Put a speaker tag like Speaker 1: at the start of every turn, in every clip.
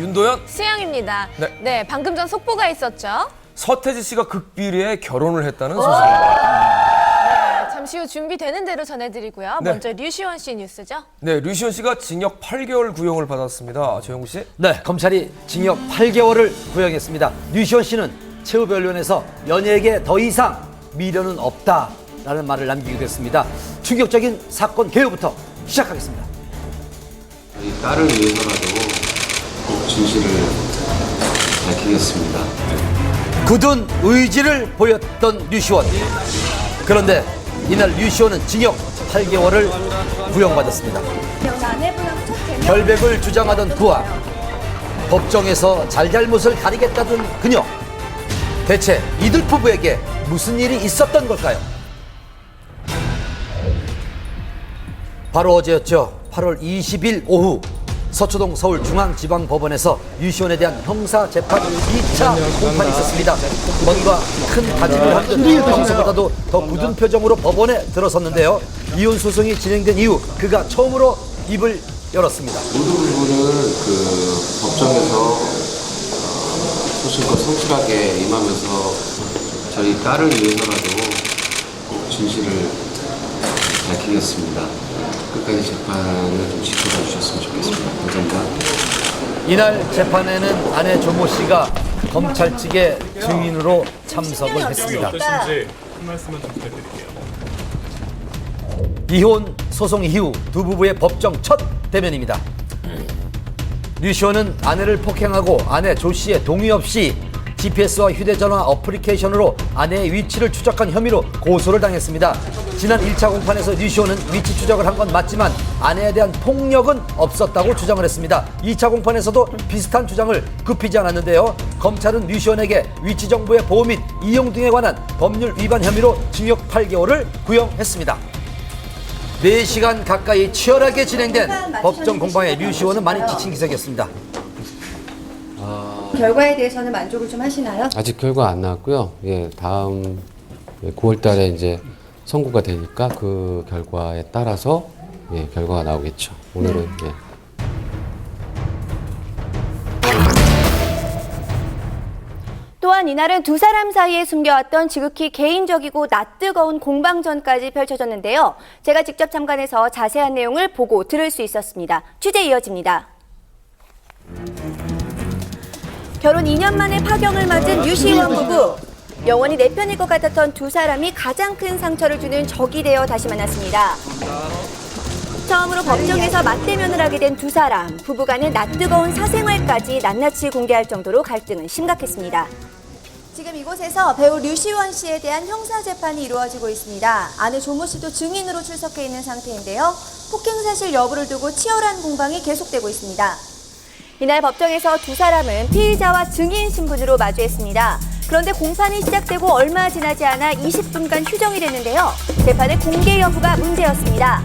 Speaker 1: 윤도현,
Speaker 2: 수영입니다.
Speaker 1: 네.
Speaker 2: 네, 방금 전 속보가 있었죠.
Speaker 1: 서태지 씨가 극비리에 결혼을 했다는 소식입니다.
Speaker 2: 네, 잠시 후 준비되는 대로 전해드리고요.
Speaker 1: 네.
Speaker 2: 먼저 류시원 씨 뉴스죠.
Speaker 1: 네, 류시원 씨가 징역 8개월 구형을 받았습니다. 조영구 씨.
Speaker 3: 네, 검찰이 징역 8개월을 구형했습니다. 류시원 씨는 최후변론에서 연예계에 더 이상 미련은 없다라는 말을 남기기도 했습니다. 충격적인 사건 개요부터 시작하겠습니다.
Speaker 4: 저희 딸을 위해서라도 꼭 진실을 밝히겠습니다.
Speaker 3: 굳은 의지를 보였던 류시원. 그런데 이날 류시원은 징역 8개월을 구형받았습니다. 결백을 주장하던 그와 법정에서 잘잘못을 가리겠다던 그녀. 대체 이들 부부에게 무슨 일이 있었던 걸까요? 바로 어제였죠. 8월 20일 오후 서초동 서울중앙지방법원에서 류시원에 대한 형사재판 2차 공판이 있었습니다. 뭔가 큰 다짐을 한 듯 평소보다도 더 굳은 표정으로 법원에 들어섰는데요. 이혼 소송이 진행된 이후 그가 처음으로 입을 열었습니다.
Speaker 4: 모든 부분은 법정에서 소신껏 성실하게 임하면서 저희 딸을 위해서라도 꼭 진실을 밝히겠습니다. 끝까지 재판을 좀 지켜봐 주셨으면 좋겠습니다. 감사합니다.
Speaker 3: 이날 재판에는 아내 조모 씨가 검찰 측의 증인으로 참석을 했습니다.
Speaker 5: 어떠신지 한 말씀만 좀 부탁드릴게요.
Speaker 3: 이혼 소송 이후 두 부부의 법정 첫 대면입니다. 류시원은 아내를 폭행하고 아내 조 씨의 동의 없이 GPS와 휴대전화 어플리케이션으로 아내의 위치를 추적한 혐의로 고소를 당했습니다. 지난 1차 공판에서 류시원은 위치 추적을 한 건 맞지만 아내에 대한 폭력은 없었다고 주장을 했습니다. 2차 공판에서도 비슷한 주장을 굽히지 않았는데요. 검찰은 류시원에게 위치 정보의 보호 및 이용 등에 관한 법률 위반 혐의로 징역 8개월을 구형했습니다. 4시간 가까이 치열하게 진행된 법정 공방에 류시원은 많이 지친 기색이었습니다.
Speaker 6: 결과에 대해서는 만족을 좀 하시나요?
Speaker 4: 아직 결과 안 나왔고요. 예, 다음 9월달에 이제 선고가 되니까 그 결과에 따라서 예, 결과가 나오겠죠. 오늘은 예.
Speaker 6: 또한 이날은 두 사람 사이에 숨겨왔던 지극히 개인적이고 낯뜨거운 공방전까지 펼쳐졌는데요. 제가 직접 참관해서 자세한 내용을 보고 들을 수 있었습니다. 취재 이어집니다. 결혼 2년 만에 파경을 맞은 류시원 부부. 영원히 내 편일 것 같았던 두 사람이 가장 큰 상처를 주는 적이 되어 다시 만났습니다. 처음으로 법정에서 맞대면을 하게 된 두 사람. 부부간의 낯뜨거운 사생활까지 낱낱이 공개할 정도로 갈등은 심각했습니다. 지금 이곳에서 배우 류시원 씨에 대한 형사재판이 이루어지고 있습니다. 아내 조모 씨도 증인으로 출석해 있는 상태인데요. 폭행 사실 여부를 두고 치열한 공방이 계속되고 있습니다. 이날 법정에서 두 사람은 피의자와 증인 신분으로 마주했습니다. 그런데 공판이 시작되고 얼마 지나지 않아 20분간 휴정이 됐는데요. 재판의 공개 여부가 문제였습니다.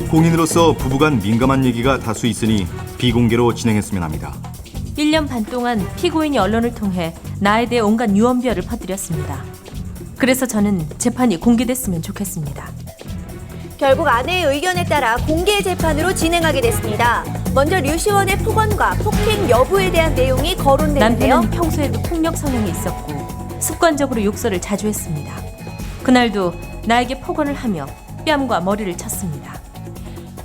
Speaker 7: 공인으로서 부부간 민감한 얘기가 다수 있으니 비공개로 진행했으면 합니다.
Speaker 8: 1년 반 동안 피고인이 언론을 통해 나에 대해 온갖 유언비어를 퍼뜨렸습니다. 그래서 저는 재판이 공개됐으면 좋겠습니다.
Speaker 6: 결국 아내의 의견에 따라 공개 재판으로 진행하게 됐습니다. 먼저 류시원의 폭언과 폭행 여부에 대한 내용이 거론되는데요.
Speaker 8: 남편은 평소에도 폭력 성향이 있었고 습관적으로 욕설을 자주 했습니다. 그날도 나에게 폭언을 하며 뺨과 머리를 쳤습니다.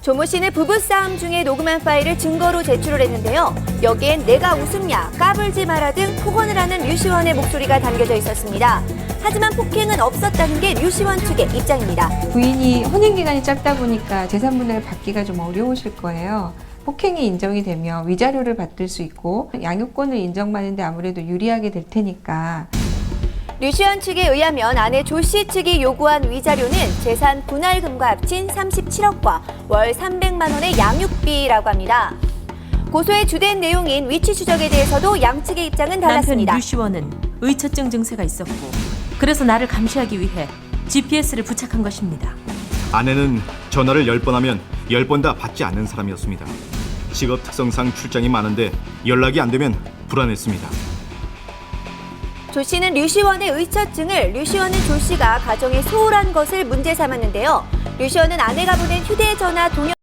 Speaker 6: 조모 씨는 부부싸움 중에 녹음한 파일을 증거로 제출을 했는데요. 여기엔 내가 웃음냐, 까불지 마라 등 폭언을 하는 류시원의 목소리가 담겨져 있었습니다. 하지만 폭행은 없었다는 게 류시원 측의 입장입니다.
Speaker 9: 부인이 혼인기간이 짧다 보니까 재산분할 받기가 좀 어려우실 거예요. 폭행이 인정이 되면 위자료를 받을 수 있고 양육권을 인정받는데 아무래도 유리하게 될 테니까.
Speaker 6: 류시원 측에 의하면 아내 조 씨 측이 요구한 위자료는 재산 분할금과 합친 37억과 월 300만 원의 양육비라고 합니다. 고소의 주된 내용인 위치 추적에 대해서도 양측의 입장은 달랐습니다.
Speaker 8: 남편 류시원은 의처증 증세가 있었고 그래서 나를 감시하기 위해 GPS를 부착한 것입니다.
Speaker 7: 아내는 전화를 10번 하면 10번 다 받지 않는 사람이었습니다. 직업 특성상 출장이 많은데 연락이 안 되면 불안했습니다.
Speaker 6: 조 씨는 류시원의 의처증을 류시원은 조 씨가 가정에 소홀한 것을 문제 삼았는데요. 류시원은 아내가 보낸 휴대전화 동영